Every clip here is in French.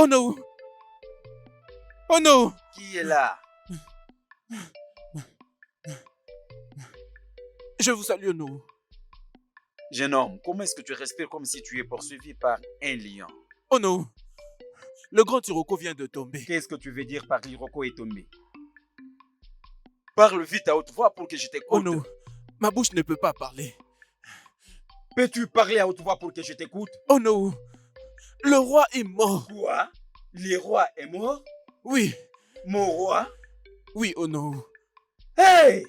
Oh non! Oh non! Qui est là? Je vous salue, oh non. Jeune homme, comment est-ce que tu respires comme si tu es poursuivi par un lion? Oh non! Le grand Iroko vient de tomber. Qu'est-ce que tu veux dire par l'Iroko est tombé? Parle vite à haute voix pour que je Oh t'écoute. non! Ma bouche ne peut pas parler. Peux-tu parler à haute voix pour que je t'écoute? Oh non! Le roi est mort. Quoi? Le roi est mort? Oui, Mon roi? oui, oh non. Hey!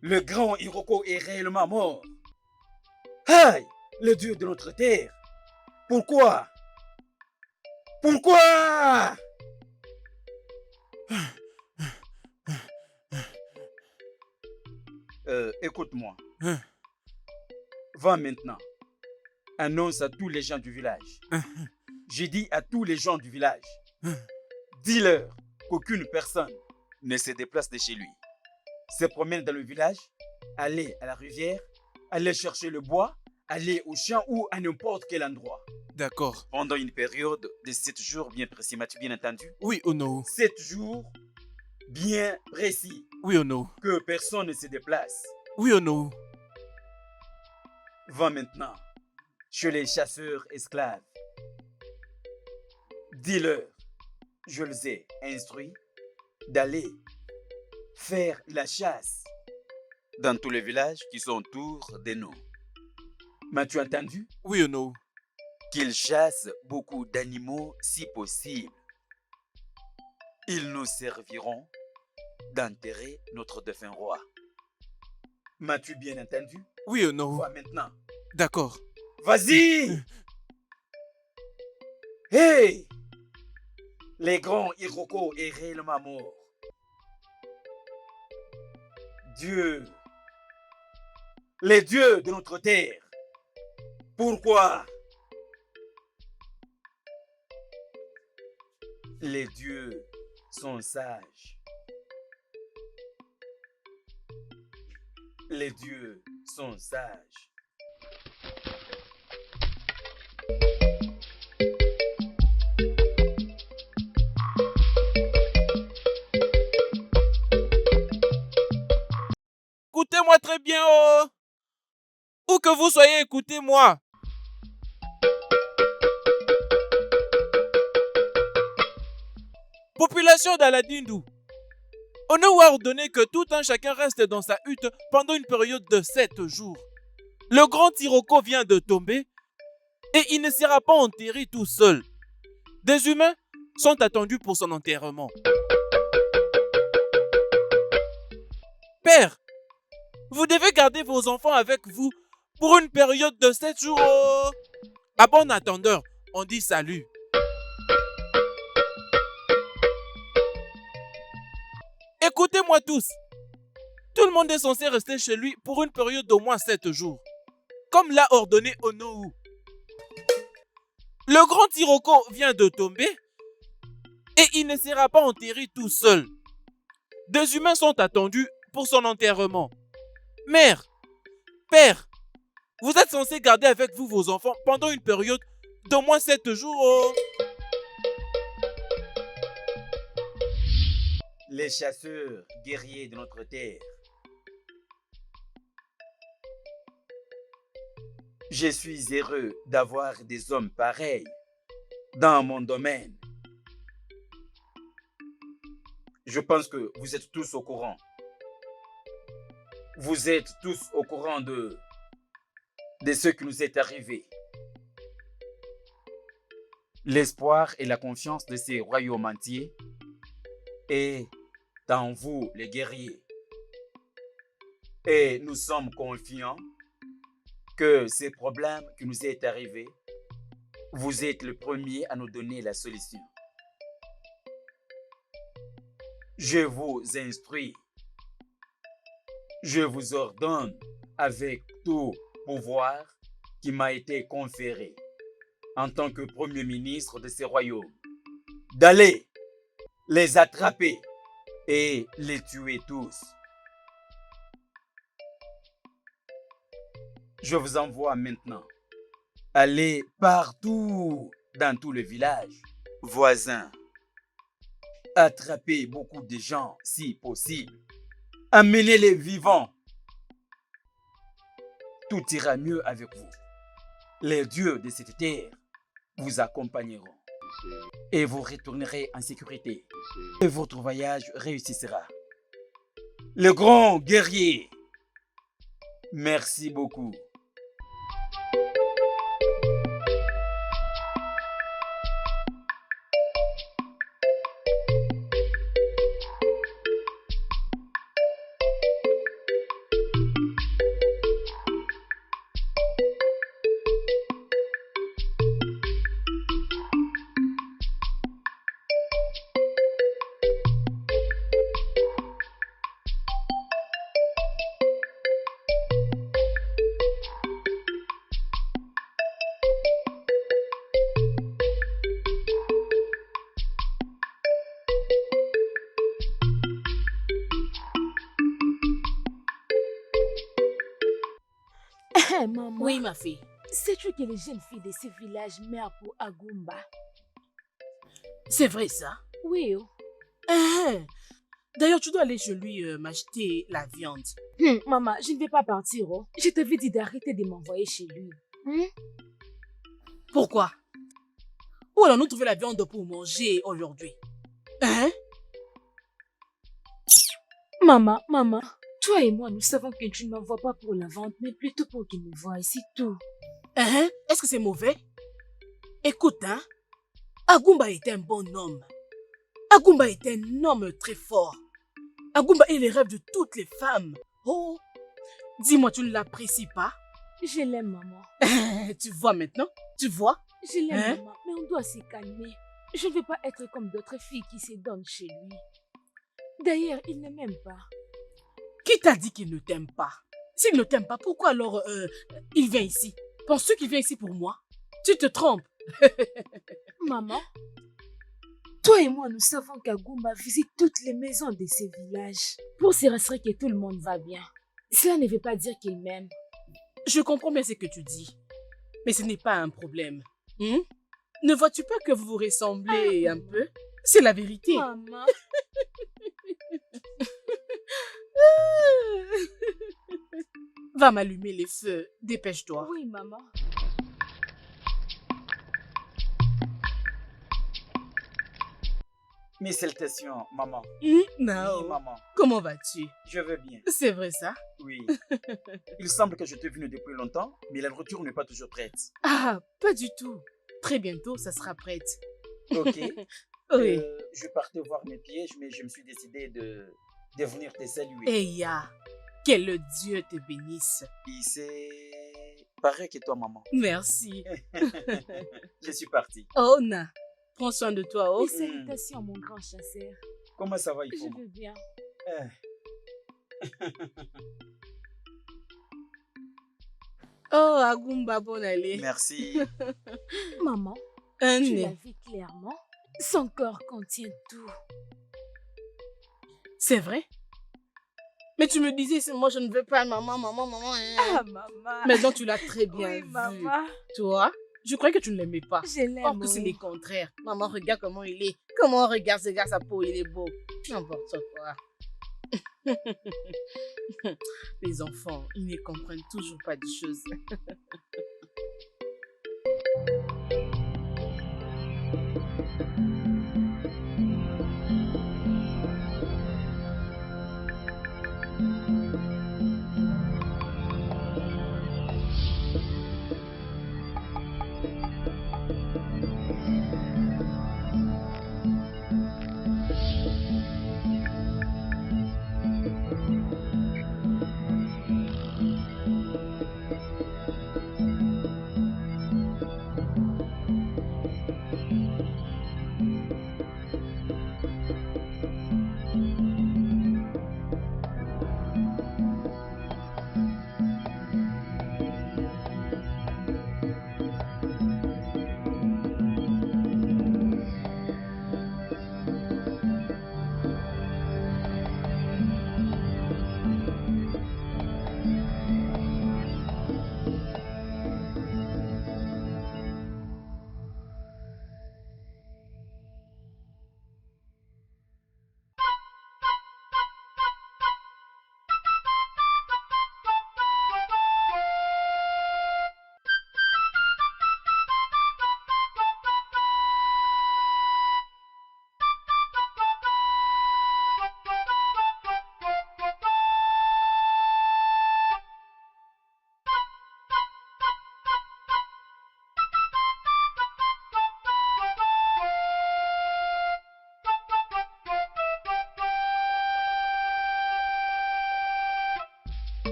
Le grand Iroko est réellement mort. Hey! Le dieu de notre terre. Pourquoi? Pourquoi? Écoute-moi. Hein, Va maintenant. Annonce à tous les gens du village. hein, J'ai dit à tous les gens du village. hein. Dis-leur qu'aucune personne ne se déplace de chez lui. Se promène dans le village, aller à la rivière, aller chercher le bois, aller au champ ou à n'importe quel endroit. D'accord. Pendant une période de 7 jours bien précis, m'as-tu bien entendu? Oui, oh non. 7 jours bien précis, Oui, oh non. que personne ne se déplace. Oui, oh non. Va maintenant chez les chasseurs esclaves. Dis-leur, je les ai instruits d'aller faire la chasse dans tous les villages qui sont autour de nous. M'as-tu entendu? Oui, oh non. Qu'ils chassent beaucoup d'animaux si possible. Ils nous serviront d'enterrer notre défunt roi. M'as-tu bien entendu? Oui, oh non. Va maintenant. D'accord. Vas-y! Hey! Les grands Iroko est réellement mort. Dieu, les dieux de notre terre. Pourquoi? Les dieux sont sages. Les dieux sont sages. Écoutez-moi très bien, oh. Où que vous soyez, écoutez-moi. Population d'Aladindou. On a ordonné que tout un chacun reste dans sa hutte pendant une période de 7 jours. Le grand Iroko vient de tomber et il ne sera pas enterré tout seul. Des humains sont attendus pour son enterrement. Père, vous devez garder vos enfants avec vous pour une période de 7 jours. Oh. À bon attendeur, on dit salut. Écoutez-moi tous. Tout le monde est censé rester chez lui pour une période d'au moins 7 jours. Comme l'a ordonné Onowu. Le grand Iroko vient de tomber et il ne sera pas enterré tout seul. Des humains sont attendus pour son enterrement. Mère, père, vous êtes censé garder avec vous vos enfants pendant une période d'au moins 7 jours. Oh. Les chasseurs guerriers de notre terre. Je suis heureux d'avoir des hommes pareils dans mon domaine. Je pense que vous êtes tous au courant. Vous êtes tous au courant de ce qui nous est arrivé. L'espoir et la confiance de ces royaumes entiers est en vous, les guerriers. Et nous sommes confiants que ces problèmes qui nous est arrivé, vous êtes le premier à nous donner la solution. Je vous instruis, je vous ordonne avec tout pouvoir qui m'a été conféré en tant que premier ministre de ces royaumes, d'aller les attraper et les tuer tous. Je vous envoie maintenant. Allez partout dans tout le village voisin. Attrapez beaucoup de gens si possible. Amenez-les vivants. Tout ira mieux avec vous. Les dieux de cette terre vous accompagneront et vous retournerez en sécurité et votre voyage réussira. Le grand guerrier, merci beaucoup. Hé, maman. Oui, ma fille. Sais-tu que les jeunes filles de ce village meurent pour Agumba? C'est vrai ça. Oui. Oh. Hein. D'ailleurs, tu dois aller chez lui m'acheter la viande. Maman, je ne vais pas partir. Oh. Je t'avais dit d'arrêter de m'envoyer chez lui. Pourquoi? Où allons-nous trouver la viande pour manger aujourd'hui? Hein? Maman, toi et moi, nous savons que tu ne m'envoies pas pour la vente, mais plutôt pour qu'il me voie, c'est tout. Hein? Est-ce que c'est mauvais? Écoute, hein? Agumba est un bon homme. Agumba est un homme très fort. Agumba est le rêve de toutes les femmes. Oh! Dis-moi, tu ne l'apprécies pas? Je l'aime, maman. Tu vois maintenant? Tu vois? Je l'aime, Hein? maman, mais on doit se calmer. Je ne veux pas être comme d'autres filles qui se donnent chez lui. D'ailleurs, il ne m'aime pas. Qui t'a dit qu'il ne t'aime pas? S'il ne t'aime pas, pourquoi alors il vient ici? Penses-tu qu'il vient ici pour moi? Tu te trompes. Maman, toi et moi, nous savons qu'Agumba visite toutes les maisons de ce village pour s'assurer que tout le monde va bien. Cela ne veut pas dire qu'il m'aime. Je comprends bien ce que tu dis, mais ce n'est pas un problème. Ne vois-tu pas que vous vous ressemblez un peu? C'est la vérité. Maman. Va m'allumer les feux, dépêche-toi. Oui, maman. Mes salutations, maman. Non. Oui, maman. Comment vas-tu? Je vais bien. C'est vrai ça? Oui. Il semble que je t'ai venu depuis longtemps, mais la nourriture n'est pas toujours prête. Ah, pas du tout. Très bientôt, ça sera prête. Ok. Oui. Je partais voir mes pièges, mais je me suis décidé de venir te saluer. Eya, que le Dieu te bénisse. Il s'est pareil que toi, maman. Merci. Je suis parti. Oh, na. Prends soin de toi, oh. Et salutations, mon grand chasseur. Comment ça va, Je Ifoma? veux bien. Oh, Agumba, bonne allée. Merci. Maman, Un tu l'as nez. vu clairement? Son corps contient tout. C'est vrai? Mais tu me disais, moi je ne veux pas, maman. Ah, maman. Maintenant tu l'as très bien Oui, vu. maman. Toi, je croyais que tu ne l'aimais pas. Je l'aime. Or que c'est le contraire. Maman, regarde comment il est. Comment regarde sa peau, il est beau. N'importe quoi. Les enfants, ils ne comprennent toujours pas des choses.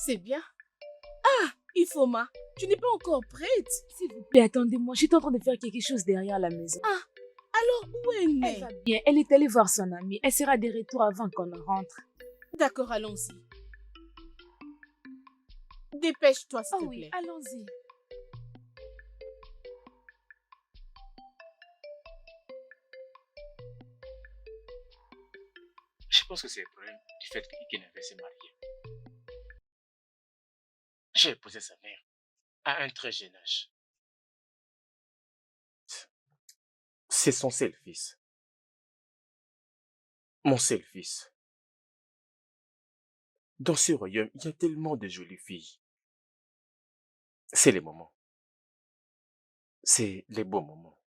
C'est bien. Ah, Ifoma, tu n'es pas encore prête? S'il vous plaît, attendez-moi. Je suis en train de faire quelque chose derrière la maison. Alors, où est Elle Ney? va bien. Elle est allée voir son amie. Elle sera de retour avant qu'on ne rentre. D'accord, allons-y. Dépêche-toi, s'il Oh te oui, plaît. allons-y. Je pense que c'est le problème du fait qu'Iken avait se marier. J'ai épousé sa mère à un très jeune âge. C'est son seul fils. Mon seul fils. Dans ce royaume, il y a tellement de jolies filles. C'est les moments. C'est les beaux moments.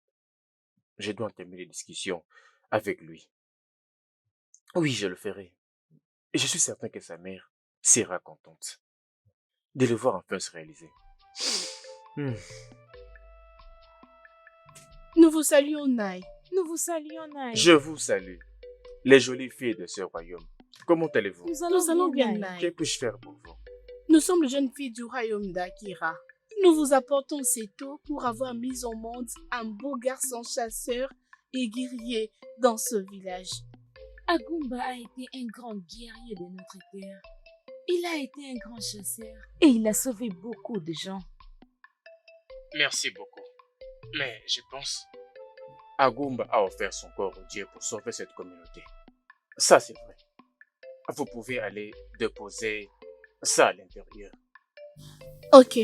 Je dois entamer les discussions avec lui. Oui, je le ferai. Et je suis certain que sa mère sera contente de le voir enfin se réaliser. Hmm. Nous vous saluons, Nai. Nous vous saluons, Naï. Je vous salue, les jolies filles de ce royaume. Comment allez-vous? Nous Nous allons bien, Naï. Nai. Que puis-je faire pour vous? Nous sommes les jeunes filles du royaume d'Akira. Nous vous apportons ces taux pour avoir mis au monde un beau garçon chasseur et guerrier dans ce village. Agumba a été un grand guerrier de notre terre. Il a été un grand chasseur. Et il a sauvé beaucoup de gens. Merci beaucoup. Mais je pense, Agumba a offert son corps au Dieu pour sauver cette communauté. Ça, c'est vrai. Vous pouvez aller déposer ça à l'intérieur. Ok.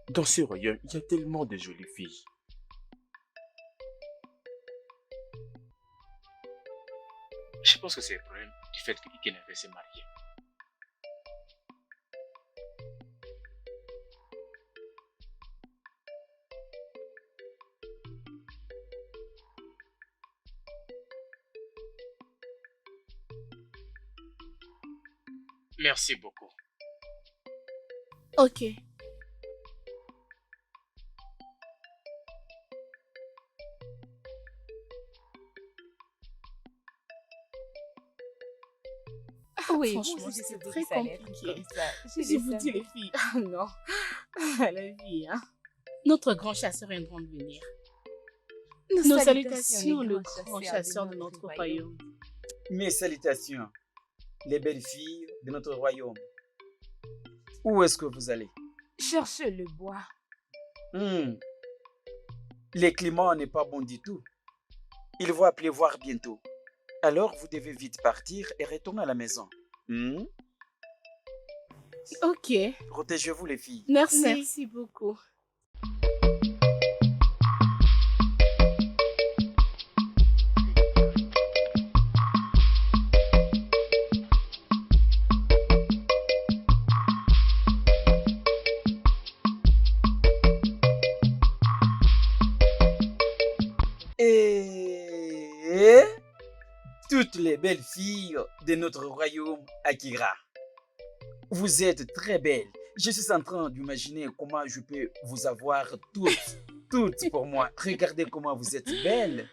Dans ce royaume, il y a tellement de jolies filles. Je pense que c'est le problème du fait qu'Iken avait se marier. Merci beaucoup. Ok. Oui, Franchement, moi aussi, c'est je sais très que ça allait être compliqué. comme ça. Je vous dis, les filles. Ah non. La vie, hein. Notre grand chasseur est en train de venir. Nos salutations, le grand chasseur de notre royaume. Mes salutations, les belles filles de notre royaume. Où est-ce que vous allez? Cherchez le bois. Hmm. Le climat n'est pas bon du tout. Il va pleuvoir bientôt. Alors vous devez vite partir et retourner à la maison. Hmm? Ok. Protégez-vous les filles. Merci. Merci beaucoup. Et toutes les belles filles de notre royaume Akira. Vous êtes très belles. Je suis en train d'imaginer comment je peux vous avoir toutes pour moi. Regardez comment vous êtes belles.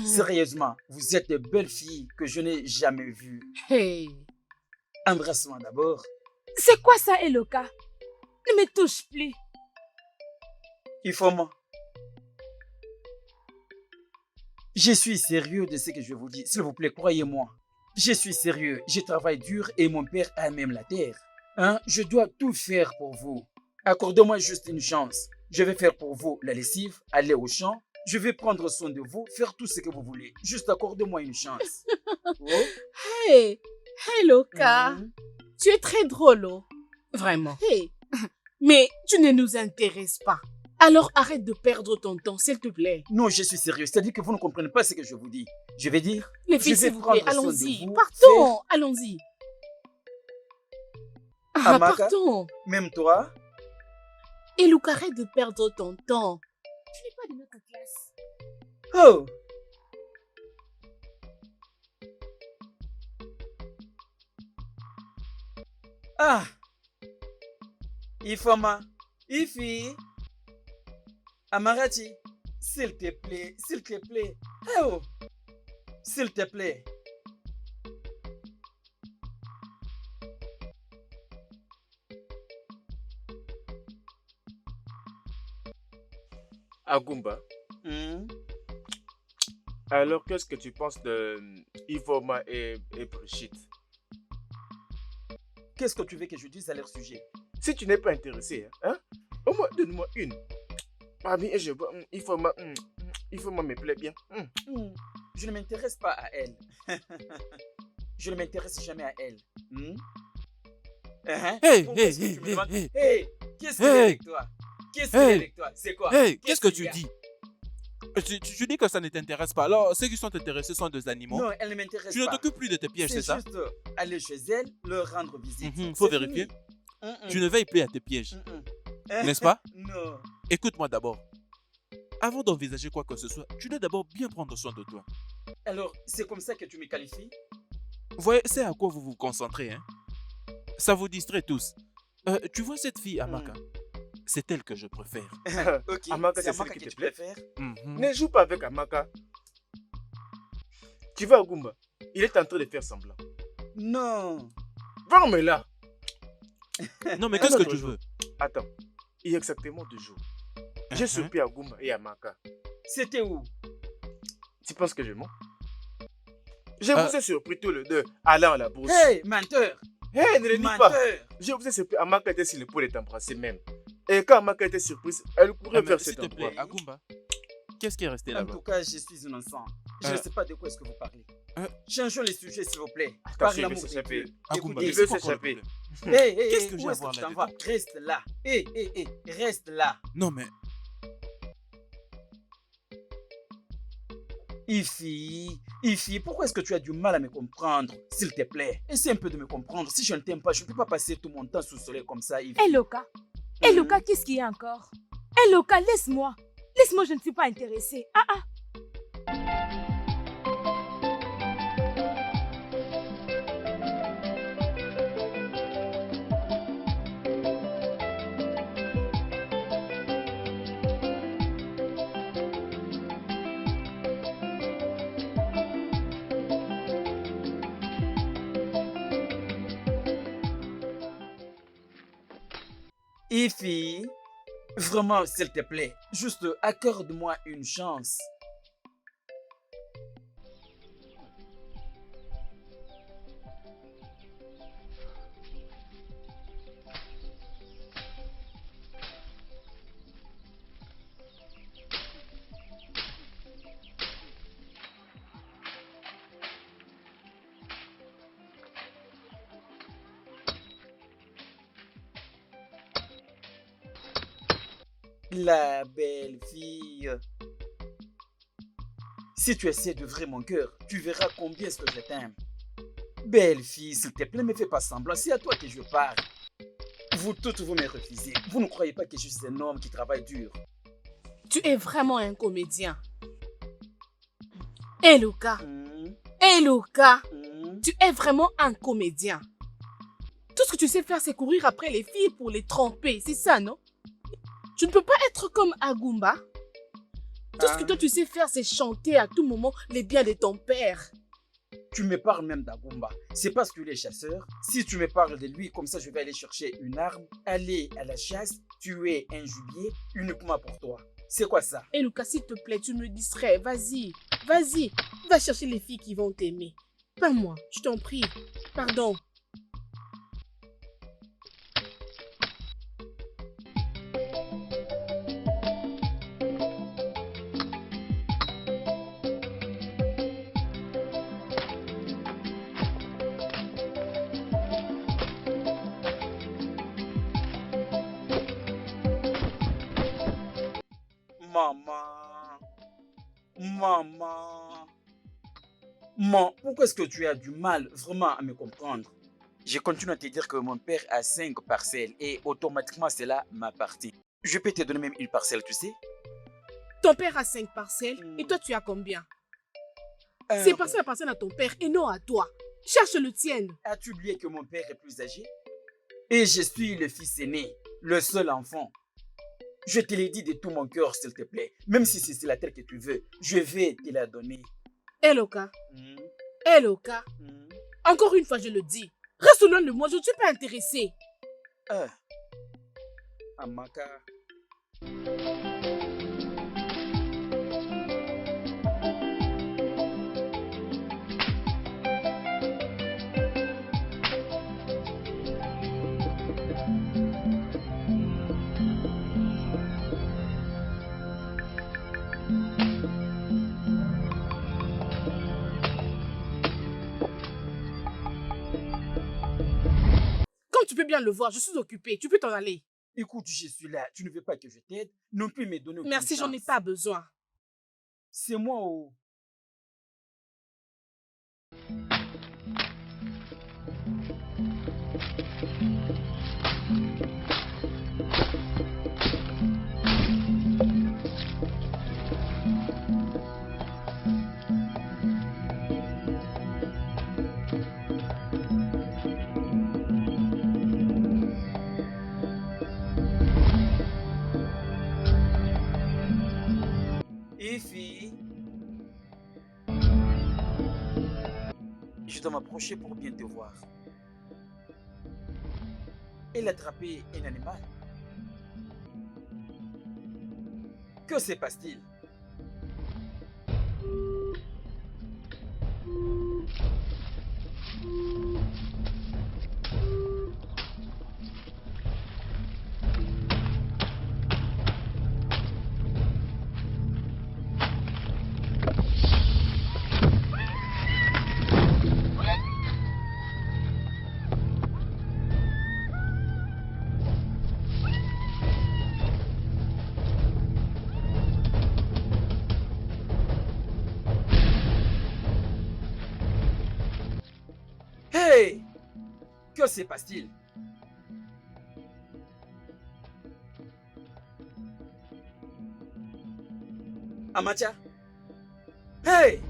Sérieusement, vous êtes de belles filles que je n'ai jamais vues. Hey. Embrasse-moi d'abord. C'est quoi ça, Eloka? Ne me touche plus. Ifoma. Je suis sérieux de ce que je vous dis. S'il vous plaît, croyez-moi. Je suis sérieux. Je travaille dur et mon père a même la terre. Hein? Je dois tout faire pour vous. Accordez-moi juste une chance. Je vais faire pour vous la lessive, aller au champ. Je vais prendre soin de vous, faire tout ce que vous voulez. Juste accordez-moi une chance. Oh. Hey. Hey, Loka. Mhm. Tu es très drôle, oh. Vraiment. Hey. Mais tu ne nous intéresses pas. Alors arrête de perdre ton temps, s'il te plaît. Non, je suis sérieux. C'est-à-dire que vous ne comprenez pas ce que je vous dis. Je vais dire, Les je filles, vais s'il vous plaît, prendre soin de allons-y. vous, Partons, allons-y. Ah, Amaka. partons. même toi. Et Luca, arrête de perdre ton temps. Tu n'es pas de notre classe. Oh. Ah, Ifoma, Ifi, Amarati, s'il te plaît, s'il te plaît. Eh oh, s'il te plaît. Agumba, Hmm? alors qu'est-ce que tu penses de Ivoma et Brigitte? Qu'est-ce que tu veux que je dise à leur sujet? Si tu n'es pas intéressé, hein, au moins donne-moi une. Parmi et je vois, Ivoma me plaît bien. Je ne m'intéresse pas à elle. Je ne m'intéresse jamais à elle. Hey, Pourquoi hey, est-ce que tu me hey, demandes, hey, hey, qu'est-ce qu'il y a Hey. avec toi? Qu'est-ce qu'il y a Hey. avec toi? C'est quoi? Hey, qu'est-ce que qu'il tu y a? dis? Tu dis que ça ne t'intéresse pas. Alors, ceux qui sont intéressés sont des animaux. Non, elle ne m'intéresse Tu ne pas. t'occupes plus de tes pièges, c'est C'est ça? juste aller chez elle, leur rendre visite. Faut C'est vérifier. fini. Tu ne veilles plus à tes pièges, Mm-mm. n'est-ce pas? Non. Écoute-moi d'abord. Avant d'envisager quoi que ce soit, tu dois d'abord bien prendre soin de toi. Alors, c'est comme ça que tu me qualifies? Vous voyez, c'est à quoi vous vous concentrez, hein? Ça vous distrait tous. Tu vois cette fille, Amaka? C'est elle que je préfère. Ok, Amaka, c'est c'est celle Amaka qui que te tu plaît? préfères? Ne joue pas avec Amaka. Tu vois, Agumba, il est en train de faire semblant. Non. Ferme là. Non, mais Un qu'est-ce que autre tu jour. veux? Attends, il y a exactement 2 jours. J'ai surpris Agumba et Amaka. C'était où? Tu penses que je mens? Je vous ai surpris tous les deux allant à la bourse. Hey, menteur! Hey, ne le dis pas. Menteur! Je vous ai surpris, Amaka était sur l'épaule et t'embrasser même. Et quand Amaka était surprise, elle courait vers S'il cet te plaît, endroit. Agumba, qu'est-ce qui est resté En là-bas? tout cas, je suis innocent. Je ne Euh. sais pas de quoi est-ce que vous parlez. Euh. Changeons les sujets, s'il vous plaît. Attention, Par il l'amour veut de s'échapper. Dieu. Agumba, il Écoutez, veut c'est quoi le s'échapper. problème? hey, hey, Qu'est-ce hey, que où j'ai à est-ce que voir tu t'en là-dedans? vas? Reste là. Hé, hé, hé, reste là. Non, mais Ifi, pourquoi est-ce que tu as du mal à me comprendre? S'il te plaît, essaie un peu de me comprendre. Si je ne t'aime pas, je ne peux pas passer tout mon temps sous le soleil comme ça, Ifi. Hé, Loka. Hé, Loka, qu'est-ce qu'il y a encore? Hé, Loka, laisse-moi. Laisse-moi, je ne suis pas intéressée. Ah, ah. Ifi, vraiment, s'il te plaît, juste accorde-moi une chance. La belle fille. Si tu essaies d'ouvrir mon cœur, tu verras combien est-ce que je t'aime. Belle fille, s'il te plaît, ne me fais pas semblant, c'est à toi que je parle. Vous toutes, vous me refusez. Vous ne croyez pas que je suis un homme qui travaille dur. Tu es vraiment un comédien. Hé, Loka. Hmm, Hé, Loka. hmm. Tu es vraiment un comédien. Tout ce que tu sais faire, c'est courir après les filles pour les tromper. C'est ça, non? Tu ne peux pas être comme Agumba. Tout ce que toi tu sais faire, c'est chanter à tout moment les biens de ton père. Tu me parles même d'Agumba. C'est parce qu'il est chasseur. Si tu me parles de lui, comme ça je vais aller chercher une arme, aller à la chasse, tuer un gibier uniquement pour toi. C'est quoi ça? Et Lucas, s'il te plaît, tu me distrais. Vas-y, vas-y. Va chercher les filles qui vont t'aimer. Pas moi, je t'en prie. Pardon. Maman. Maman. Maman, pourquoi est-ce que tu as du mal vraiment à me comprendre? Je continue à te dire que mon père a 5 parcelles et automatiquement cela m'appartient. Je peux te donner même une parcelle, tu sais? Ton père a 5 parcelles et toi tu as combien? Ces parcelles appartiennent à ton père et non à toi. Cherche le tien. As-tu oublié que mon père est plus âgé? Et je suis le fils aîné, le seul enfant. Je te l'ai dit de tout mon cœur, s'il te plaît. Même si c'est la terre que tu veux, je vais te la donner. Eloka, Hmm, Eloka, hmm. encore une fois je le dis. Reste loin de moi, je ne suis pas intéressée. Ah, Amaka. Comme tu peux bien le voir, je suis occupée. Tu peux t'en aller. Écoute, je suis là. Tu ne veux pas que je t'aide, non plus me donner aucune Merci, j'en ai chance. pas besoin. C'est moi ou... Ify. Je dois m'approcher pour bien te voir. Elle a attrapé un animal. Que se passe-t-il? Hey! Que se passe-t-il? Amatia? Hey!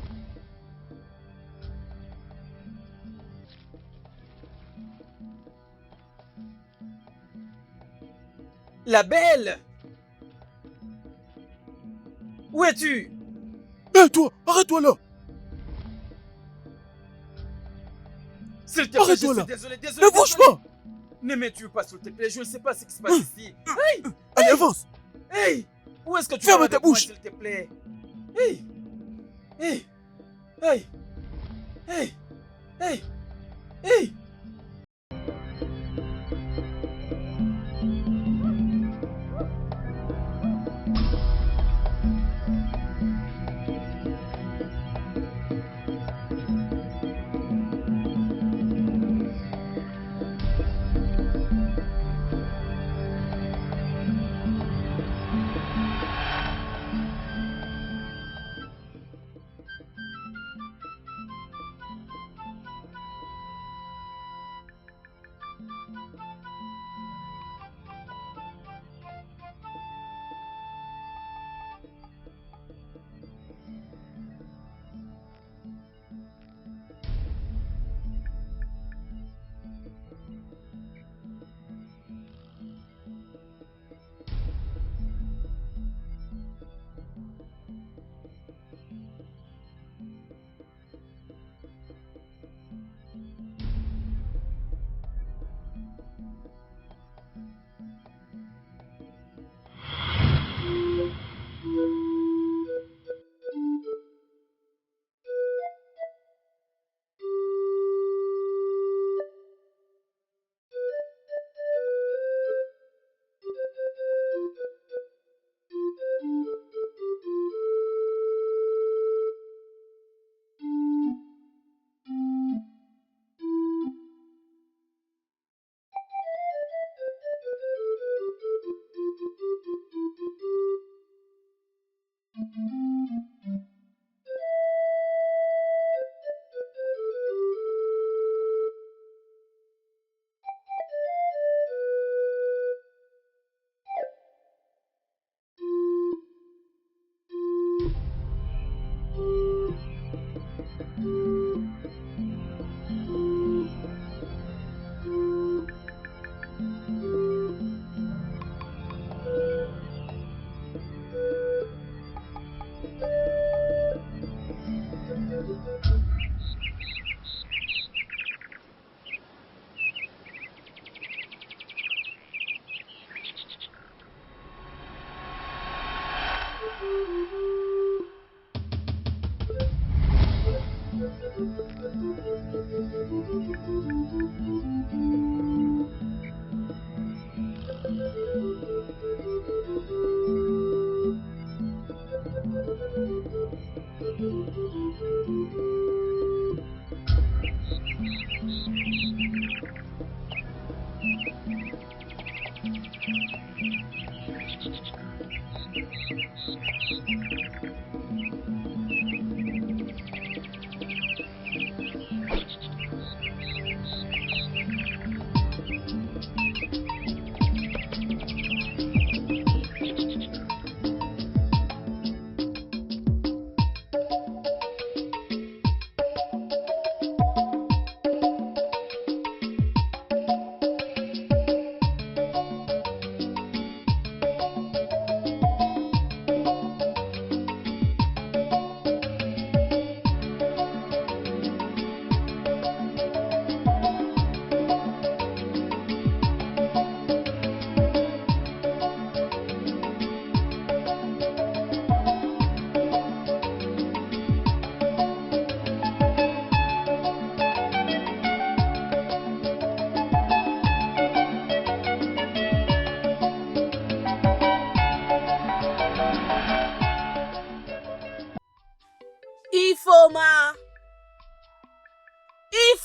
La belle! Où es-tu? Hé, toi, arrête-toi là. S'il te plaît, je Arrête-toi suis là. désolé, désolé. Ne bouge désolé. pas. Ne me tue pas, s'il te plaît. Je ne sais pas ce qui se passe ici. Hey! Allez, avance. Hey! Où est-ce que tu Ferme vas ta avec moi, bouche. s'il te plaît? Hey! Hey! Hey! Hey! Hey! Hey!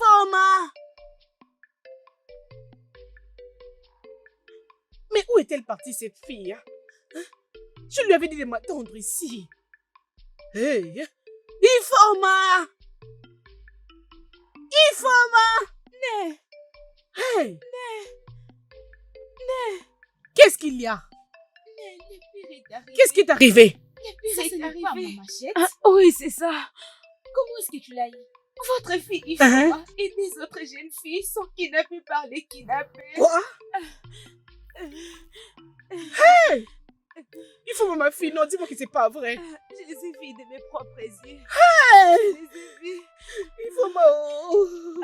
Ifoma! Mais où est-elle partie cette fille? Hein? Je lui avais dit de m'attendre ici. Hey! Ifoma! Ifoma! Né, Hey! Qu'est-ce qu'il y a? Né, le pire est arrivé. Qu'est-ce qui est arrivé? Le pire Ça, est ce n'est arrivé. pas ma machette. Ah, oui, c'est ça. Comment est-ce que tu l'as eu? Votre fille Ifoma et des autres jeunes filles sont kidnappées par les kidnappés. Quoi? Ifoma, ma fille, non, dis-moi que c'est pas vrai. Je les ai vus de mes propres yeux. Hey! Je les ai vus. Ifoma, oh!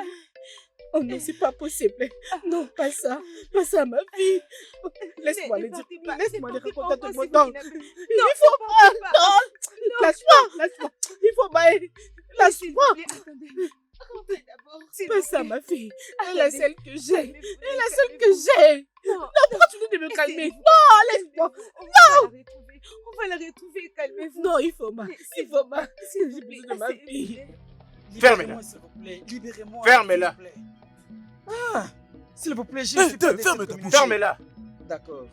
Oh non, c'est pas possible. Non, pas ça. Pas ça, ma fille. Laisse-moi les dire. Laisse-moi les raconter à tout le monde. Non, Ifoma! Non! Lâche-moi! Ifoma! Lâche-moi! Attendez. Rentrez d'abord. Pas ça, ma fille. Elle est celle que j'ai. Elle est celle que j'ai. Non, pourquoi tu dis de me calmer? Non, laisse-moi. On va la retrouver, calmez-vous. Non, Ifoma. Ifoma. J'ai besoin de ma fille. Fermez-la. Libérez-moi, s'il vous plaît. Libérez-moi. Fermez-la. s'il vous plaît. Ah, s'il vous plaît, je suis pas de ferme cette ta bouche. communauté. Fermez-la. D'accord.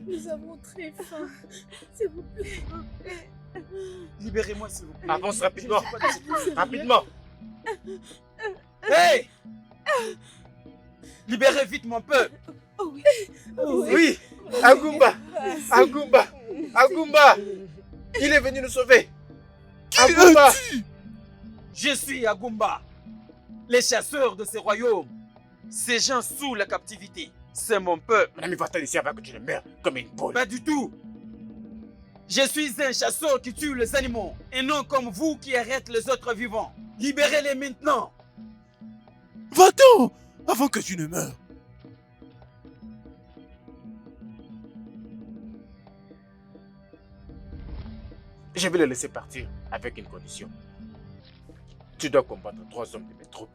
Nous avons très faim. S'il vous plaît. Libérez-moi, s'il vous plaît. Avance Je rapidement. ne suis pas de cette communauté. Rapidement. Hey! Libérez vite mon peuple. Oh oui. Oui. Agumba. Agumba. Agumba. Il est venu nous sauver. Agumba. Je suis Agumba, les chasseurs de ces royaumes. Ces gens sous la captivité, c'est mon peuple. Mon ami, va-t'en ici avant que tu ne meurs comme une boule. Pas du tout. Je suis un chasseur qui tue les animaux et non comme vous qui arrête les autres vivants. Libérez-les maintenant. Va-t'en avant que tu ne meures. Je vais le laisser partir avec une condition. Tu dois combattre 3 hommes de mes troupes.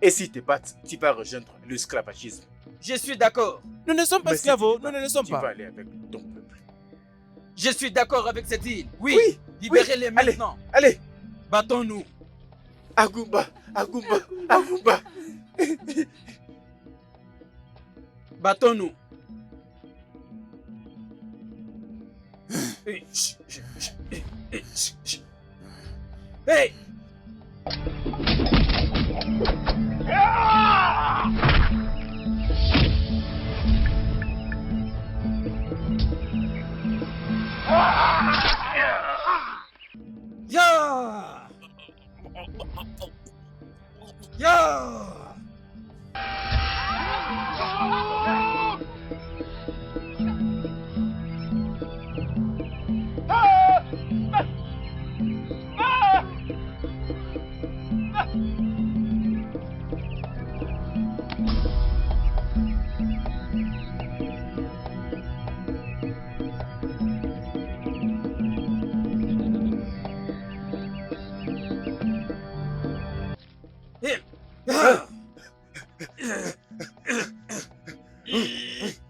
Et si te battent, tu vas rejoindre l'esclavagisme. Je suis d'accord. Nous ne sommes pas Mais si esclaves, tu nous te ne le bats, sommes tu vas pas. aller avec ton peuple. Je suis d'accord avec cette île. Oui. Oui, Libérez-les oui. Allez. maintenant. Allez. Battons-nous. Agumba. Agumba. Agumba. Battons-nous. Hey! Ya! Ya!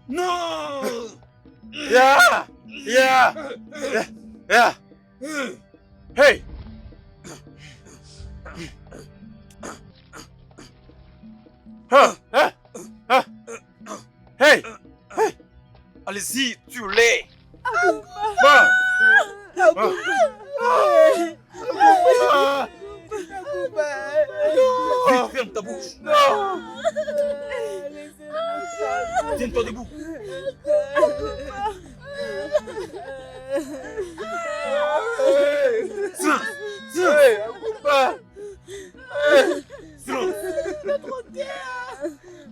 Non! Yeah! Yeah! Yeah! Hey! Hey! Allez-y, tue-les! Vite, ferme ta bouche! Tiens-toi debout! Silence! Silence! Silence!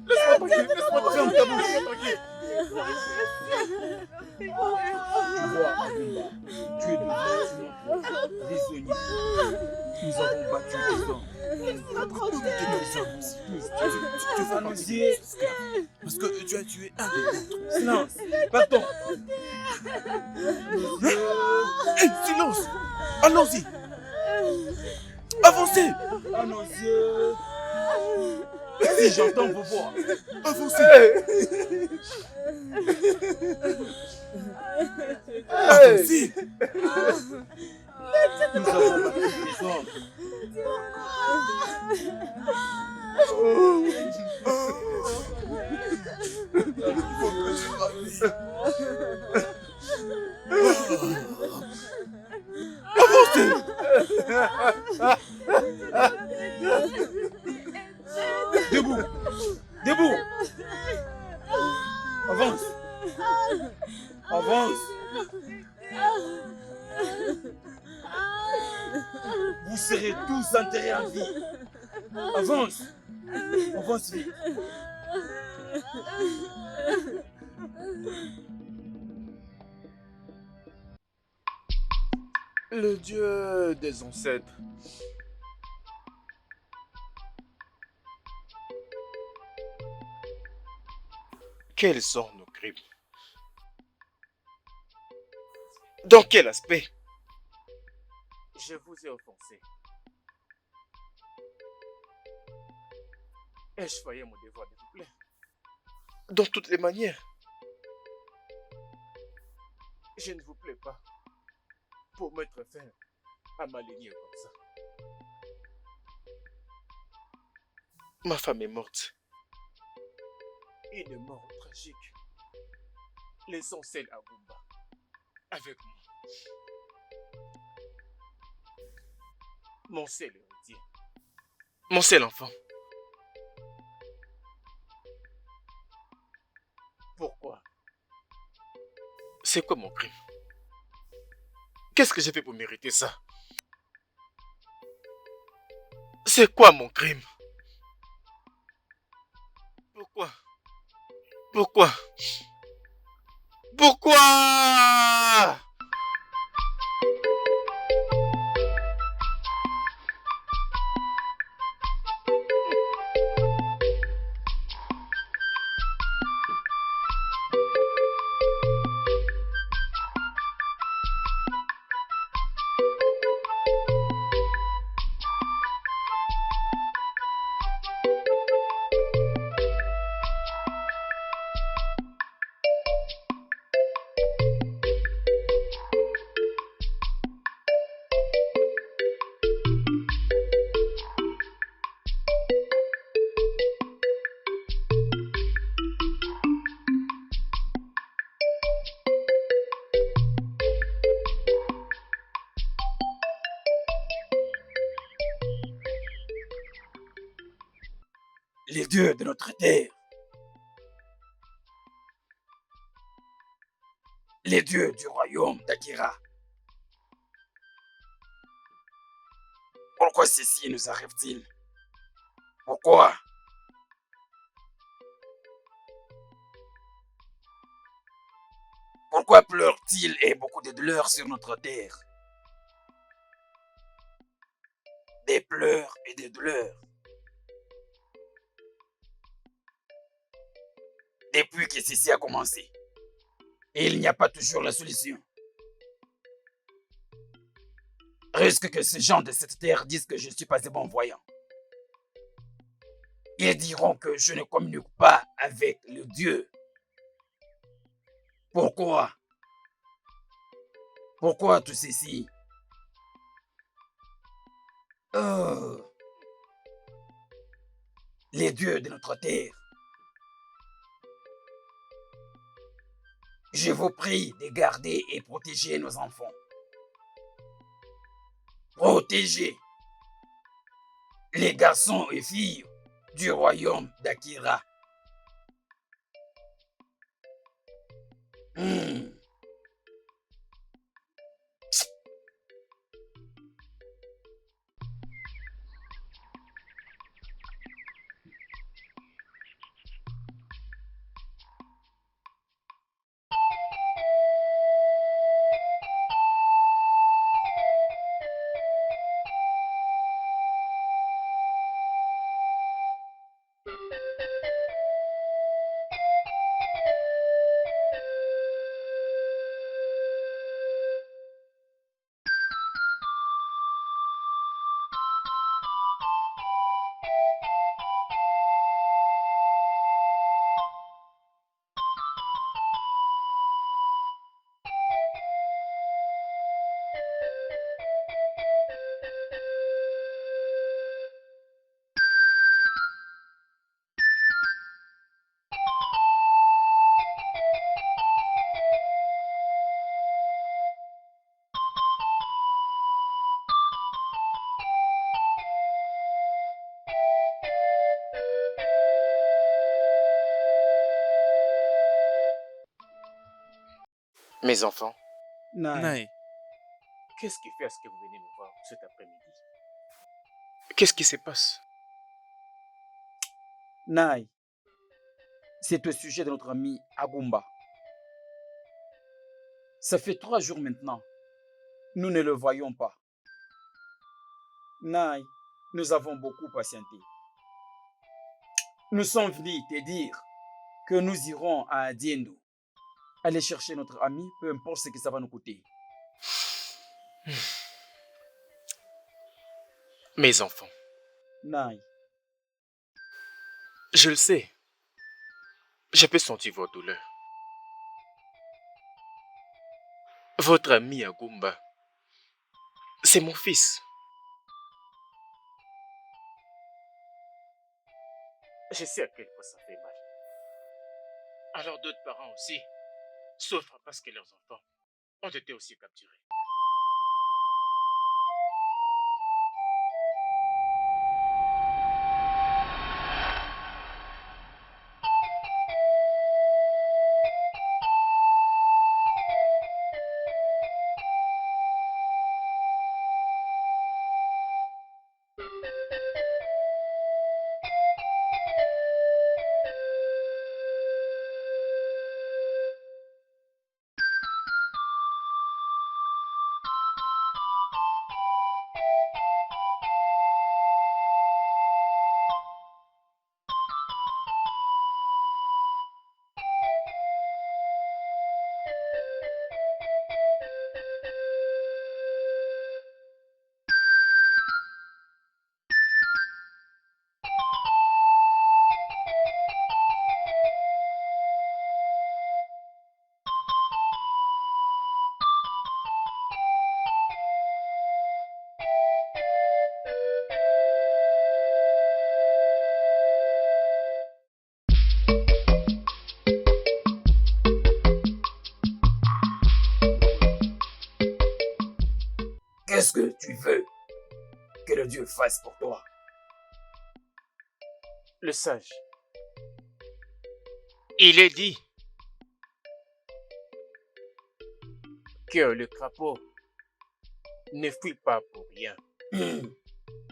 Laisse-moi tranquille, laisse-moi Ferme ta bouche! tranquille. Tu vois, Agumba, tu es devenu notre prisonnier. Nous avons battu les hommes. Allons-y. Parce que tu as tué un des nôtres. Silence. Partons. Hé, silence. Allons-y. Avancez. À nos yeux. Si j'entends vos voix, Avancez. Avancez. nous avons battu les hommes. Debout. Debout. Avance. Avance. Vous serez tous enterrés en vie. Avance. Avance vite. Le Dieu des ancêtres. Quels sont nos crimes? Dans quel aspect? Je vous ai offensé. Ai-je failli à mon devoir de vous plaire? Dans toutes les manières. Je ne vous plais pas pour mettre fin à ma lignée comme ça. Ma femme est morte. Une mort tragique. Laissons celle à Goumba avec moi. Mon seul héritier. Mon seul enfant. Pourquoi? C'est quoi mon crime? Qu'est-ce que j'ai fait pour mériter ça? C'est quoi mon crime? Pourquoi? Pourquoi? Pourquoi? Les dieux de notre terre, les dieux du royaume d'Akira. Pourquoi ceci nous arrive-t-il? Pourquoi? Pourquoi pleure-t-il et beaucoup de douleurs sur notre terre? Des pleurs et des douleurs. Depuis que ceci a commencé. Et il n'y a pas toujours la solution. Risque que ces gens de cette terre disent que je ne suis pas un bon voyant. Ils diront que je ne communique pas avec le Dieu. Pourquoi? Pourquoi tout ceci? Oh. Les dieux de notre terre. Je vous prie de garder et protéger nos enfants. Protéger les garçons et filles du royaume d'Akira. Mes enfants, Naï, Naï, qu'est-ce qui fait à ce que vous venez me voir cet après-midi? Qu'est-ce qui se passe? Naï, c'est au sujet de notre ami Agumba. Ça fait 3 jours maintenant. Nous ne le voyons pas. Naï, nous avons beaucoup patienté. Nous sommes venus te dire que nous irons à Adiendo. Aller chercher notre ami, peu importe ce que ça va nous coûter. Mes enfants, Naï, je le sais. Je peux sentir vos douleurs. Votre ami Agumba, c'est mon fils. Je sais à quel point ça fait mal. Alors d'autres parents aussi souffrent parce que leurs enfants ont été aussi capturés. qu'est-ce que tu veux que le Dieu fasse pour toi? Le sage, il est dit que le crapaud ne fuit pas pour rien.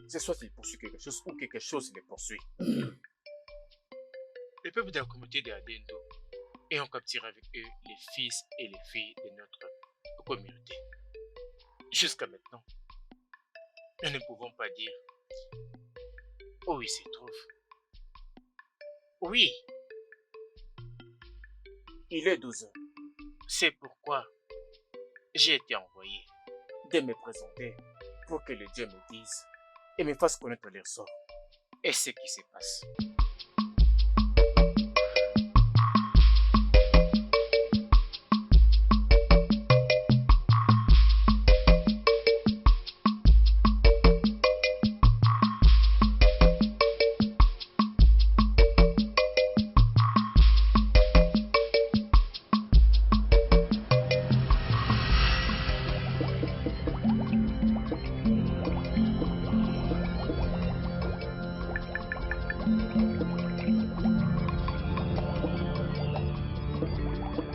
C'est soit il poursuit quelque chose ou quelque chose le poursuit. Le peuple de la communauté de Adendo et on capture avec eux les fils et les filles de notre communauté. Jusqu'à maintenant, nous ne pouvons pas dire où il se trouve. Oui, il est 12 heures. C'est pourquoi j'ai été envoyé de me présenter pour que le Dieu me dise et me fasse connaître leur sort et ce qui se passe.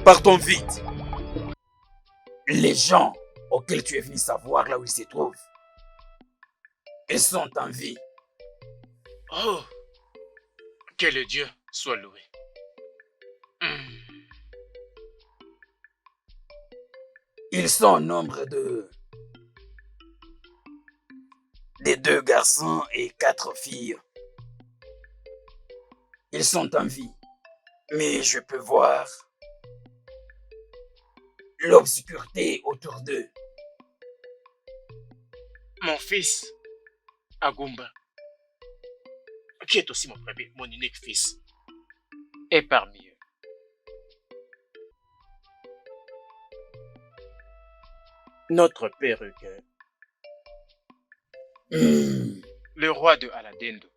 Partons vite. Les gens auxquels tu es venu savoir là où ils se trouvent, ils sont en vie. Oh, que le Dieu soit loué. Ils sont au nombre de 2 garçons et 4 filles. Ils sont en vie, mais je peux voir l'obscurité autour d'eux. Mon fils, Agumba, qui est aussi mon premier, mon unique fils, est parmi eux. Notre perruquin, le roi de Aladendo,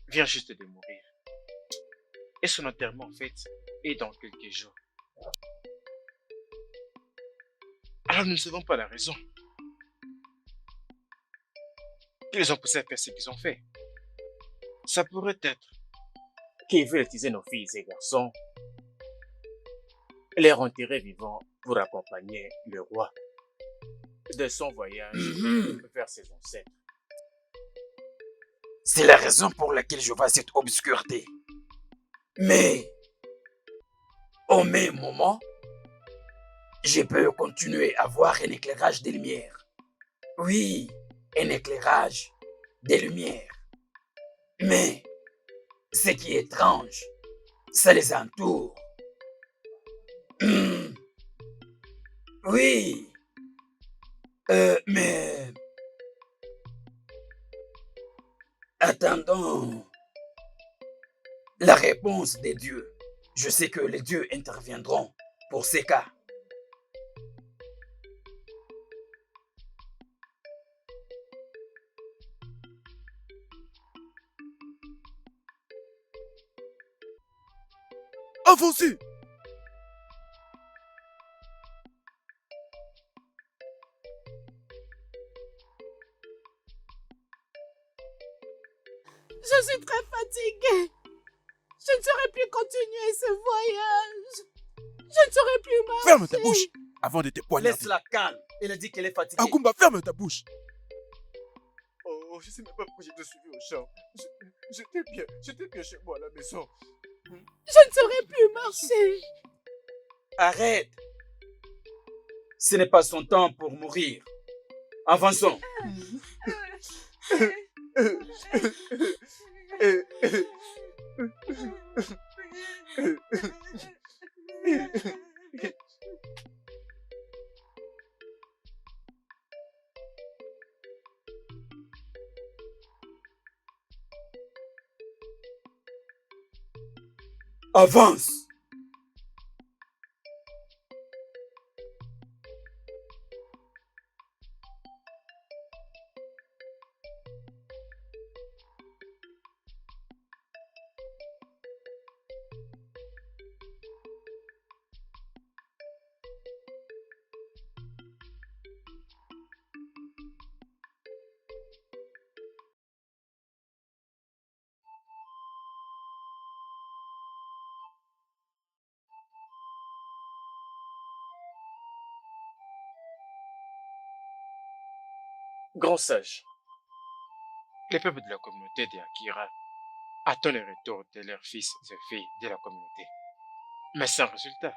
vient juste de mourir. Et son enterrement, en fait, est dans quelques jours. Alors nous ne savons pas la raison qu'ils ont poussé à faire ce qu'ils ont fait. Ça pourrait être qu'ils veulent utiliser nos filles et garçons les enterrer vivants pour accompagner le roi de son voyage vers ses ancêtres. C'est la raison pour laquelle je vois cette obscurité. Mais, au même moment, je peux continuer à voir un éclairage des lumières. Oui, un éclairage des lumières. Mais, ce qui est étrange, ça les entoure. Oui, mais attendons la réponse des dieux. Je sais que les dieux interviendront pour ces cas. Avancez! Je suis très fatiguée. Je ne saurais plus continuer ce voyage. Je ne saurais plus marcher. Ferme ta bouche avant de te poignarder. Laisse-la calme. Elle a dit qu'elle est fatiguée. Agumba, ferme ta bouche. Oh, je sais même pas pourquoi j'ai été suivi au champ. J'étais bien chez moi à la maison. Je ne saurais plus marcher. Arrête. Ce n'est pas son temps pour mourir. Avançons. Avance. Grand sage, les peuples de la communauté de Akira attendent le retour de leurs fils et filles de la communauté. Mais sans résultat.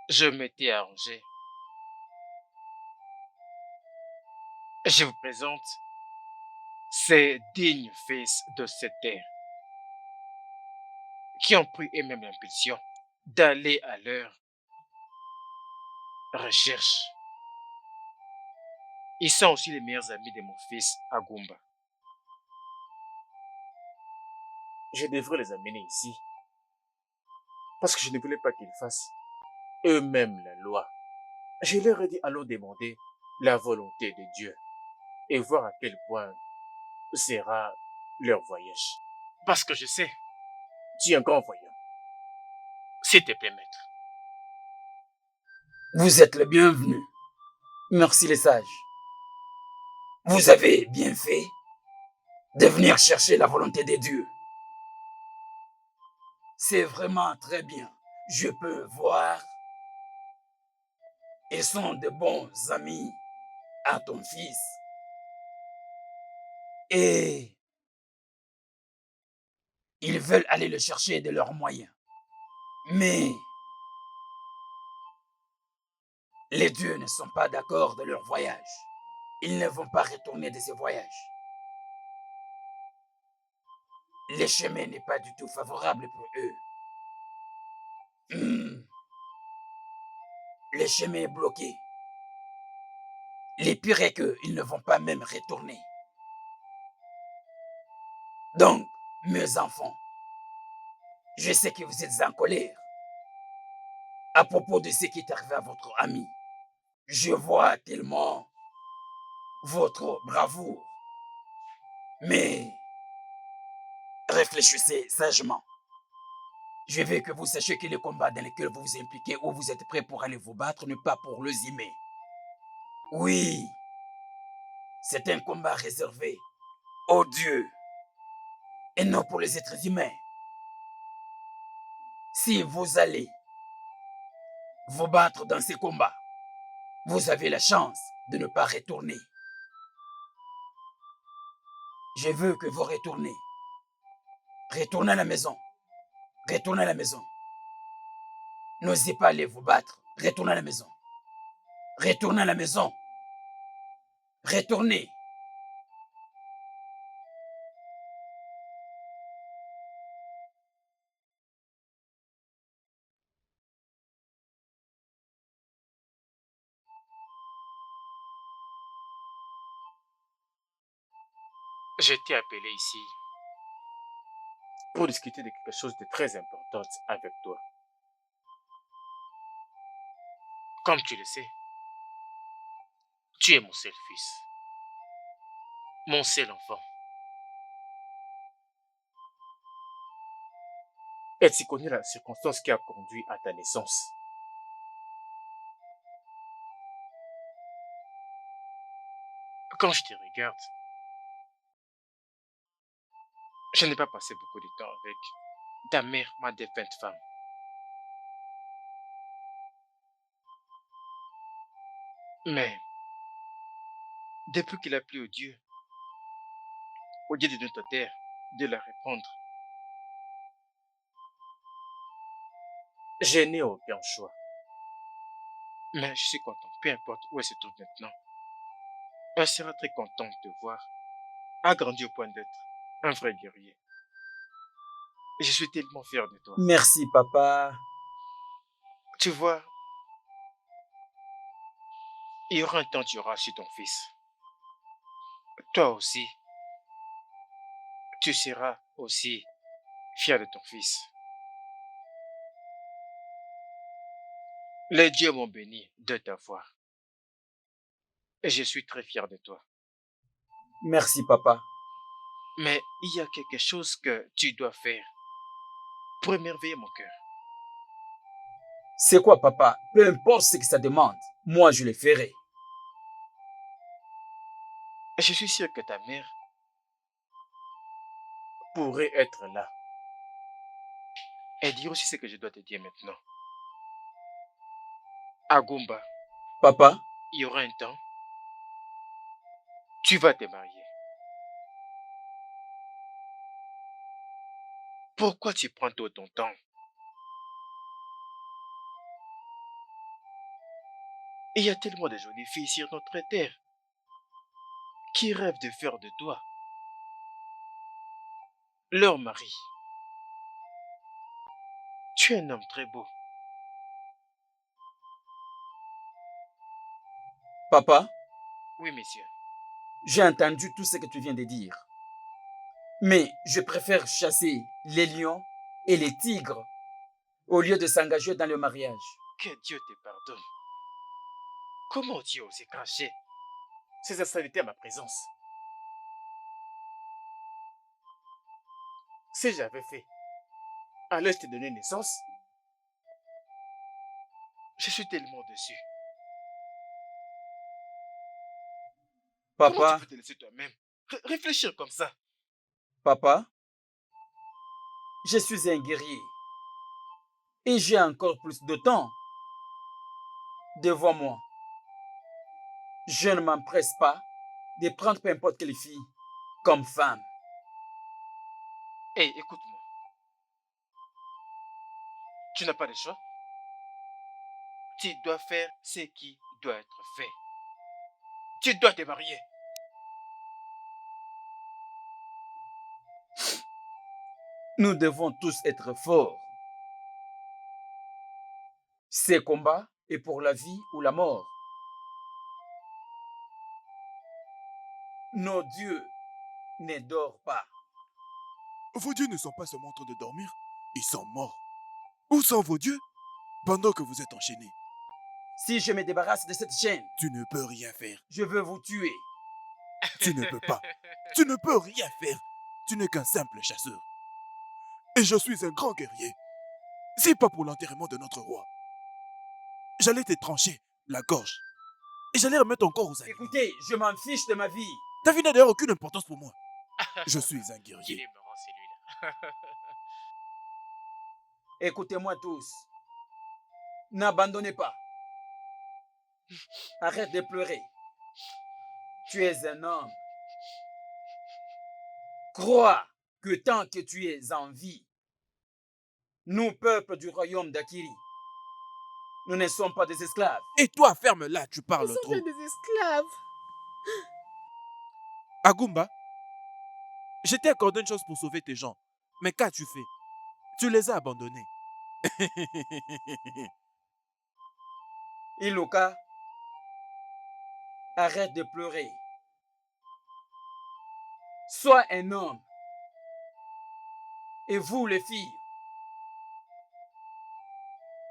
Je m'étais arrangé. Je vous présente ces dignes fils de cette terre qui ont pris eux-mêmes l'impulsion d'aller à leur recherche. Ils sont aussi les meilleurs amis de mon fils Agumba. Je devrais les amener ici parce que je ne voulais pas qu'ils fassent eux-mêmes la loi. Je leur ai dit allons demander la volonté de Dieu et voir à quel point sera leur voyage. Parce que je sais, tu es un grand voyant. S'il te plaît, maître. Vous êtes le bienvenu. Merci les sages. Vous avez bien fait de venir chercher la volonté des dieux. C'est vraiment très bien. Je peux voir. Ils sont de bons amis à ton fils. Et ils veulent aller le chercher de leurs moyens. Mais les dieux ne sont pas d'accord de leur voyage. Ils ne vont pas retourner de ce voyage. Le chemin n'est pas du tout favorable pour eux. Le chemin est bloqué. Les pire est qu'ils ne vont pas même retourner. Donc, mes enfants, je sais que vous êtes en colère à propos de ce qui est arrivé à votre ami. Je vois tellement votre bravoure. Mais réfléchissez sagement. Je veux que vous sachiez que les combats dans lesquels vous vous impliquez ou vous êtes prêts pour aller vous battre n'est pas pour le zimer. Oui, c'est un combat réservé aux dieux et non pour les êtres humains. Si vous allez vous battre dans ces combats. Vous avez la chance de ne pas retourner. Je veux que vous retournez. Retournez à la maison. Retournez à la maison. N'osez pas aller vous battre. Retournez à la maison. Retournez à la maison. Retournez. Je t'ai appelé ici pour discuter de quelque chose de très important avec toi. Comme tu le sais, tu es mon seul fils, mon seul enfant. Et tu connais la circonstance qui a conduit à ta naissance. Quand je te regarde, je n'ai pas passé beaucoup de temps avec ta mère, ma défunte femme. Mais depuis qu'il a plu au Dieu de notre terre, de la répondre, je n'ai aucun choix. Mais je suis content, peu importe où elle se trouve maintenant. Elle sera très contente de te voir, agrandi au point d'être un vrai guerrier. Et je suis tellement fier de toi. Merci, papa. Tu vois, il y aura un temps tu auras su ton fils. Toi aussi, tu seras aussi fier de ton fils. Les dieux m'ont béni de t'avoir. Et je suis très fier de toi. Merci, papa. Mais il y a quelque chose que tu dois faire pour émerveiller mon cœur. C'est quoi, papa? Peu importe ce que ça demande, moi je le ferai. Et je suis sûr que ta mère pourrait être là. Et dire aussi ce que je dois te dire maintenant. Agumba, Papa, il y aura un temps, tu vas te marier. Pourquoi tu prends tout ton temps? Il y a tellement de jolies filles sur notre terre qui rêvent de faire de toi leur mari. Tu es un homme très beau. papa, Oui, monsieur. j'ai entendu tout ce que tu viens de dire. Mais je préfère chasser les lions et les tigres au lieu de s'engager dans le mariage. Que Dieu te pardonne. Comment Dieu osait cacher ces insanités à ma présence? Si j'avais fait, alors je t'ai donné naissance. Je suis tellement déçu. Comment tu Papa, peux te laisser toi-même réfléchir comme ça? papa, je suis un guerrier et j'ai encore plus de temps devant moi. Je ne m'empresse pas de prendre peu importe quelle fille comme femme. Hé, écoute-moi. Tu n'as pas de choix. Tu dois faire ce qui doit être fait. Tu dois te marier. Nous devons tous être forts. Ces combats est pour la vie ou la mort. Nos dieux ne dorment pas. Vos dieux ne sont pas seulement en train de dormir, ils sont morts. Où sont vos dieux pendant que vous êtes enchaînés? Si je me débarrasse de cette chaîne, Tu ne peux rien faire. je veux vous tuer. Tu ne peux pas. Tu ne peux rien faire. Tu n'es qu'un simple chasseur. Et je suis un grand guerrier. Si pas pour l'enterrement de notre roi, j'allais te trancher la gorge. Et j'allais remettre encore aux animaux. Écoutez, je m'en fiche de ma vie. Ta vie n'a d'ailleurs aucune importance pour moi. Je suis un Il guerrier. est marrant celui-là. Écoutez-moi tous. N'abandonnez pas. Arrête de pleurer. Tu es un homme. Crois que tant que tu es en vie, nous, peuple du royaume d'Akiri, nous ne sommes pas des esclaves. Et toi, ferme-la, tu Nous parles sommes trop. bien des esclaves. Agumba, je t'ai accordé une chose pour sauver tes gens. Mais qu'as-tu fait? Tu les as abandonnés. Iluka, arrête de pleurer. Sois un homme. Et vous, les filles,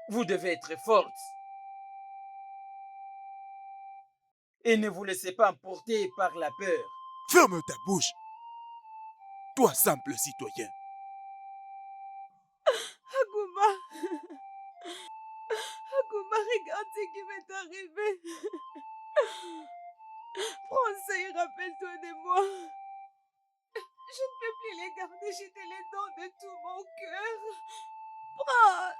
vous devez être fortes. Et ne vous laissez pas emporter par la peur. Ferme ta bouche. Toi, simple citoyen. Aguma. Aguma, regarde ce qui m'est arrivé. Prends ça et rappelle-toi de moi. Je ne peux plus les garder, je te les donne de tout mon cœur. Prends.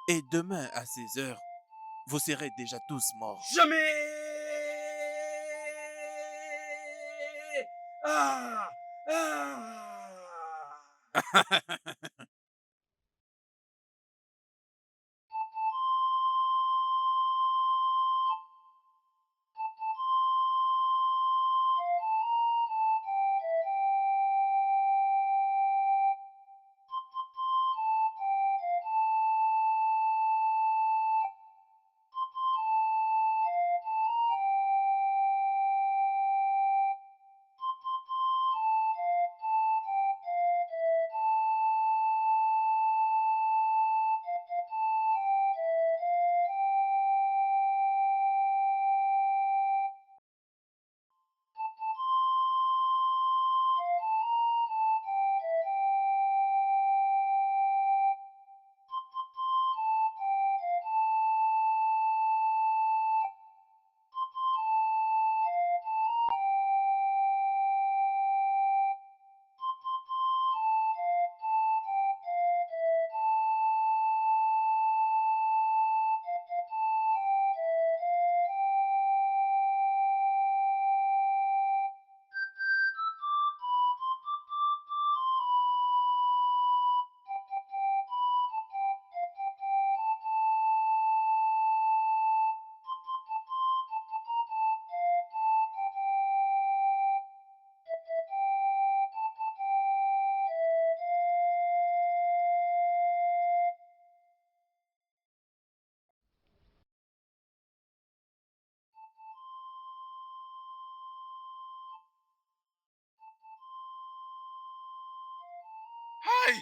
Et demain, à 16 heures, vous serez déjà tous morts. Jamais. Ah, ah. Aïe!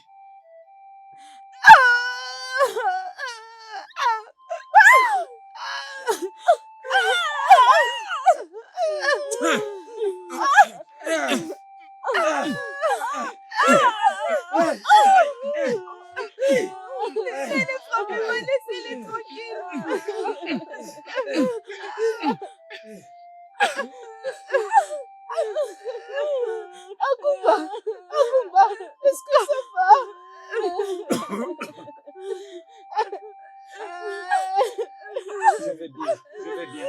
Laissez-les frappez-moi, laissez-les tranquilles. Agumba, Agumba, est-ce que ça va? Je vais bien, je vais bien.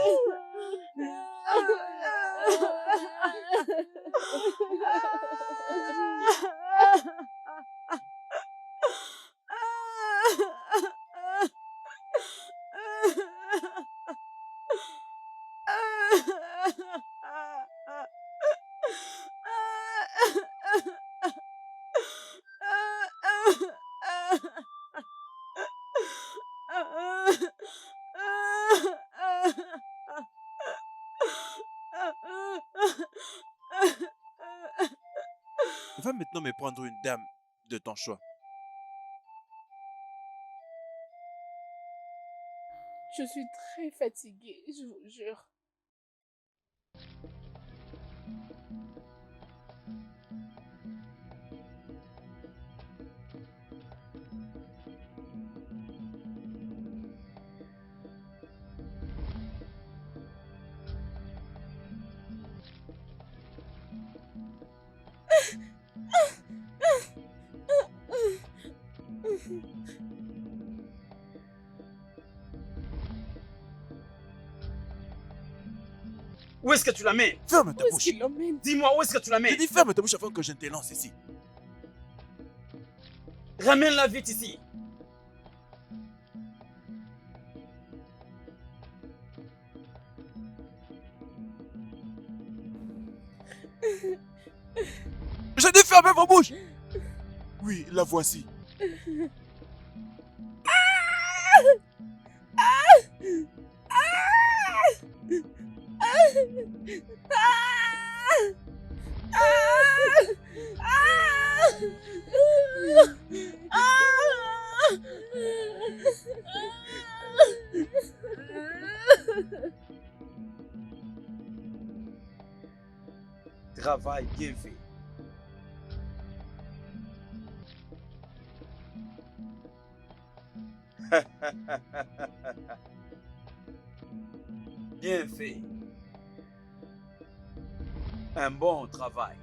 Va maintenant me prendre une dame de ton choix. Je suis très fatiguée, je vous jure. Où est-ce que tu l'amènes? Ferme ta Où est-ce bouche. qu'il l'emmène? Dis-moi, où est-ce que tu Je l'amènes? dis ferme ta bouche avant que je ne te lance ici. Ramène-la vite ici. Je dis fermez vos bouches. Oui, la voici. Travail bien fait. Bien fait. Un bon travail.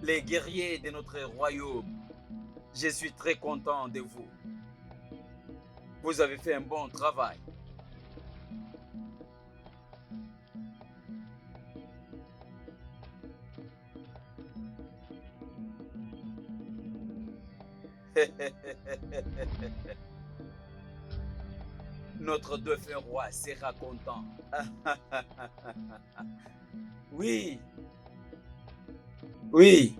Les guerriers de notre royaume, je suis très content de vous. Vous avez fait un bon travail. Notre défunt roi sera content. Oui. Oui.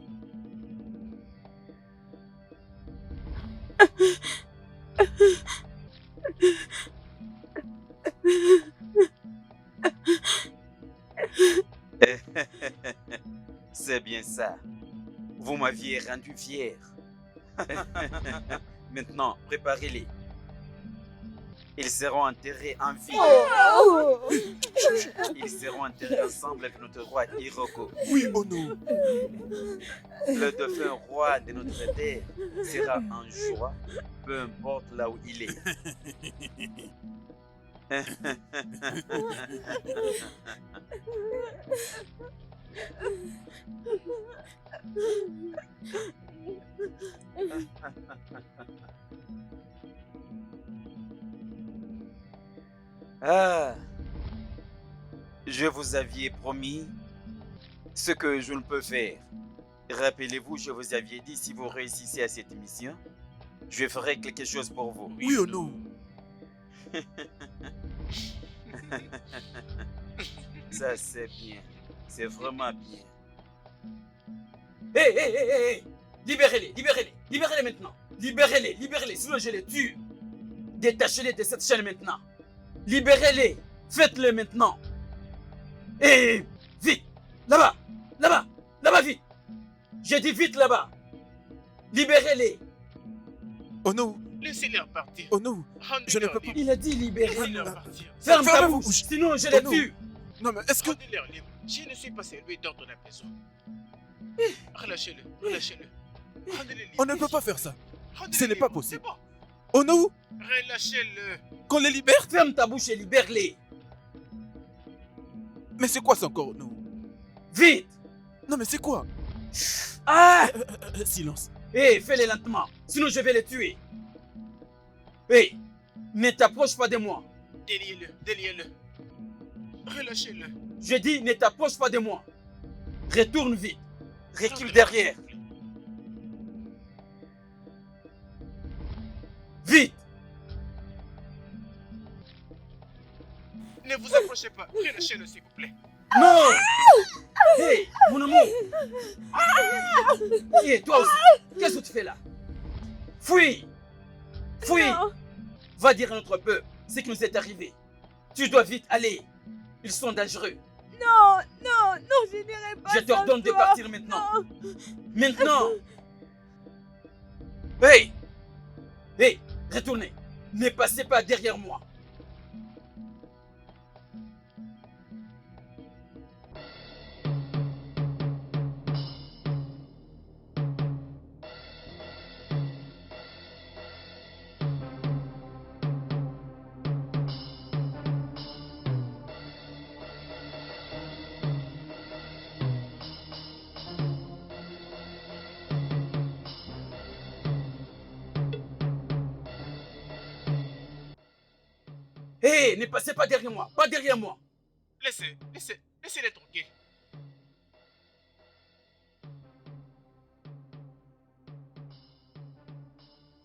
C'est bien ça. Vous m'aviez rendu fier. Maintenant, préparez-les. Ils seront enterrés en vie. Ils seront enterrés ensemble avec notre roi Hiroko. Oui, Ono. Le défunt roi de notre terre sera en joie, peu importe là où il est. Ah, je vous avais promis ce que je ne peux faire. Rappelez-vous, je vous avais dit, si vous réussissez à cette mission, je ferai quelque chose pour vous. Oui, Ono. Ça, c'est bien. C'est vraiment bien. Hé, hé, hé, hé! Libérez-les, libérez-les, libérez-les maintenant. Libérez-les, libérez-les, sinon je les tue. Détachez-les de cette chaîne maintenant. Libérez-les, faites-le maintenant. Et vite, là-bas, là-bas, là-bas, vite. J'ai dit vite là-bas. Libérez-les. Ono. Laissez-les repartir. Ono. Je ne peux pas. Il a dit libérez-les. Laissez-les repartir. Ferme ta Fermez vos bouche, bouches. sinon je les Oh non. tue. Non, mais est-ce que. Rendez-les libres. Je ne suis pas servi d'ordre de la maison. Relâchez-le, relâchez-le. Rendez-les libres. On ne peut pas faire ça. Rendez-les ce n'est pas libres. possible. C'est bon. Ono, Relâchez-le. qu'on les libère. Ferme ta bouche et libère-les. Mais c'est quoi ça encore, Ono? Vite. Non, mais c'est quoi? Ah! Silence. Hé, fais-les lentement, sinon je vais les tuer. Hé, ne t'approche pas de moi. Déliez-le, déliez-le. Relâchez-le. Je dis, ne t'approche pas de moi. Retourne vite. Recule derrière. Vite. Ne vous approchez pas. Relâchez-le, s'il vous plaît. Non. Hé, mon amour. Et toi aussi, qu'est-ce que tu fais là? Fuis. Fuis. Non. Va dire à notre peuple ce qui nous est arrivé. Tu dois vite aller. Ils sont dangereux. Non, non, non, je n'irai pas. Je t'ordonne de sans toi. partir maintenant. Non. Maintenant. Hey. Hey, retournez. Ne passez pas derrière moi. Hé, ne passez pas derrière moi, pas derrière moi. Laissez-les tranquilles.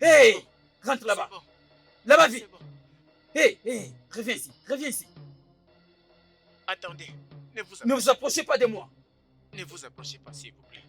Hey, rentre là-bas. C'est bon, Là-bas, vite. c'est bon. Hey, reviens ici, reviens ici. Attendez, Ne vous approchez pas de moi. ne vous approchez pas, s'il vous plaît.